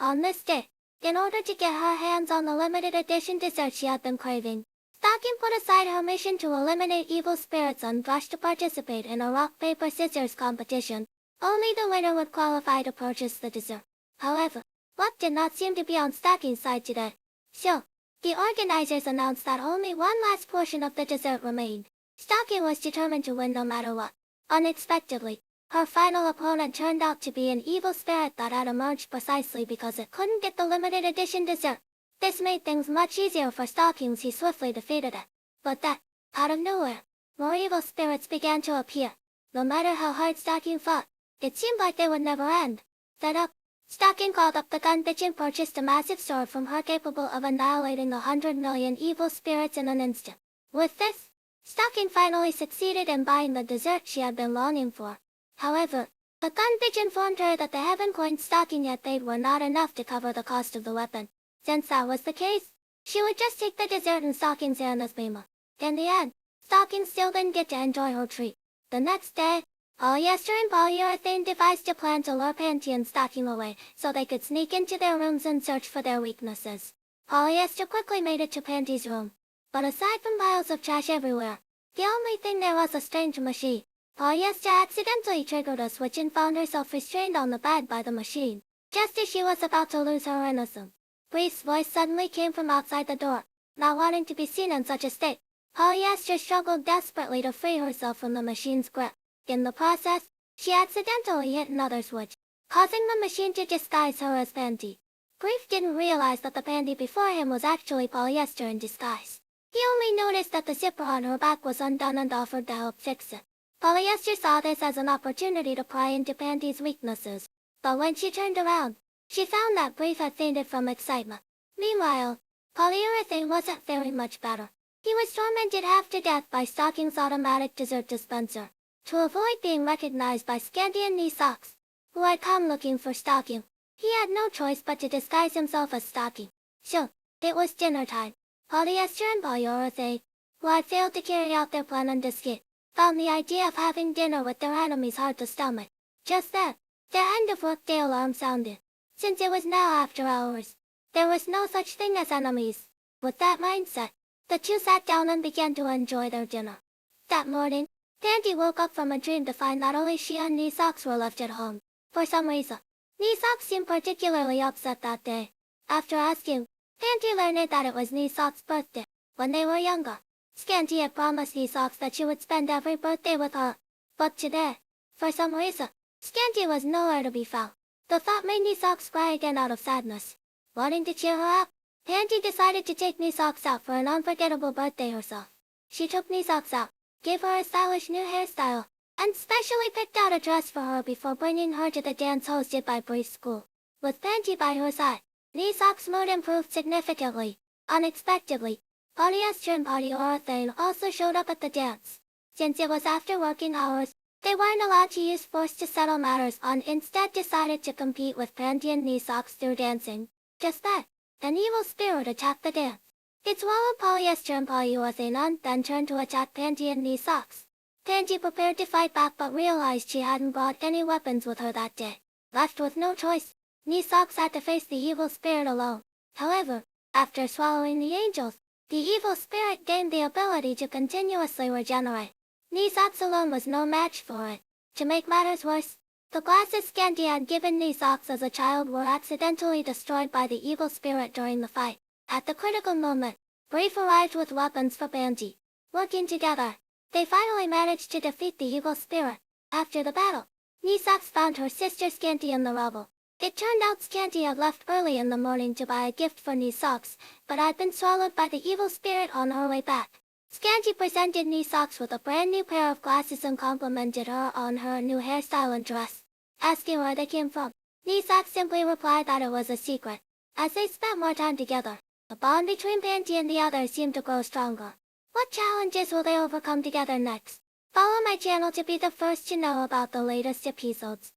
On this day, in order to get her hands on the limited edition dessert she had been craving, Stocking put aside her mission to eliminate evil spirits and rushed to participate in a rock-paper-scissors competition. Only the winner would qualify to purchase the dessert. However, luck did not seem to be on Stocking's side today. So, the organizers announced that only one last portion of the dessert remained. Stocking was determined to win no matter what. Unexpectedly, her final opponent turned out to be an evil spirit that had emerged precisely because it couldn't get the limited edition dessert. This made things much easier for Stocking. He swiftly defeated it. But then, out of nowhere, more evil spirits began to appear. No matter how hard Stocking fought, it seemed like they would never end. Fed up, Stocking called up the gun bitch and purchased a massive sword from her capable of annihilating 100 million evil spirits in an instant. With this, Stocking finally succeeded in buying the dessert she had been longing for. However, the gun bitch informed her that the heaven coins Stocking had paid were not enough to cover the cost of the weapon. Since that was the case, she would just take the dessert in Stocking's hand as payment. In the end, Stocking still didn't get to enjoy her treat. The next day, polyester and polyurethane devised a plan to lure Panty and Stocking away so they could sneak into their rooms and search for their weaknesses. Polyester quickly made it to Panty's room. But aside from piles of trash everywhere, the only thing there was a strange machine. Polyester accidentally triggered a switch and found herself restrained on the bed by the machine, just as she was about to lose her innocence. Brief's voice suddenly came from outside the door. Not wanting to be seen in such a state, Polyester struggled desperately to free herself from the machine's grip. In the process, she accidentally hit another switch, causing the machine to disguise her as Panty. Brief didn't realize that the Panty before him was actually Polyester in disguise. He only noticed that the zipper on her back was undone and offered to help fix it. Polyester saw this as an opportunity to pry into Panty's weaknesses. But when she turned around, she found that Brief had fainted from excitement. Meanwhile, Polyurethane wasn't faring much better. He was tormented half to death by Stocking's automatic dessert dispenser. To avoid being recognized by Scanty and Knee Socks, who had come looking for Stocking, he had no choice but to disguise himself as Stocking. So, it was dinner time. Polyester and Polyurethane, who had failed to carry out their plan on skit, found the idea of having dinner with their enemies hard to stomach. Just then, their end of workday alarm sounded. Since it was now after hours, there was no such thing as enemies. With that mindset, the two sat down and began to enjoy their dinner. That morning, Panty woke up from a dream to find that only she and Knee Socks were left at home. For some reason, Knee Socks seemed particularly upset that day. After asking, Panty learned that it was Knee Socks' birthday. When they were younger, Scanty had promised Knee Socks that she would spend every birthday with her. But today, for some reason, Scanty was nowhere to be found. The thought made Knee Socks cry again out of sadness. Wanting to cheer her up, Panty decided to take Knee Socks out for an unforgettable birthday herself. She took Knee Socks out, gave her a stylish new hairstyle, and specially picked out a dress for her before bringing her to the dance hosted by Brief's school. With Panty by her side, Knee Socks' mood improved significantly. Unexpectedly, Polyester and Polyurethane also showed up at the dance. Since it was after working hours, they weren't allowed to use force to settle matters and instead decided to compete with Panty and Knee Socks through dancing. Just then, an evil spirit attacked the dance. It swallowed Polyester and Polyurethane and then turned to attack Panty and Knee Socks. Panty prepared to fight back but realized she hadn't brought any weapons with her that day. Left with no choice, Knee Socks had to face the evil spirit alone. However, after swallowing the angels, the evil spirit gained the ability to continuously regenerate. Knee Socks alone was no match for it. To make matters worse, the glasses Scanty had given Knee Socks as a child were accidentally destroyed by the evil spirit during the fight. At the critical moment, Brief arrived with weapons for Panty. Working together, they finally managed to defeat the evil spirit. After the battle, Knee Socks found her sister Scanty in the rubble. It turned out Scanty had left early in the morning to buy a gift for Knee Socks, but had been swallowed by the evil spirit on her way back. Scanty presented Knee Socks with a brand new pair of glasses and complimented her on her new hairstyle and dress. Asking where they came from, Knee Socks simply replied that it was a secret. As they spent more time together, the bond between Panty and the others seemed to grow stronger. What challenges will they overcome together next? Follow my channel to be the first to know about the latest episodes.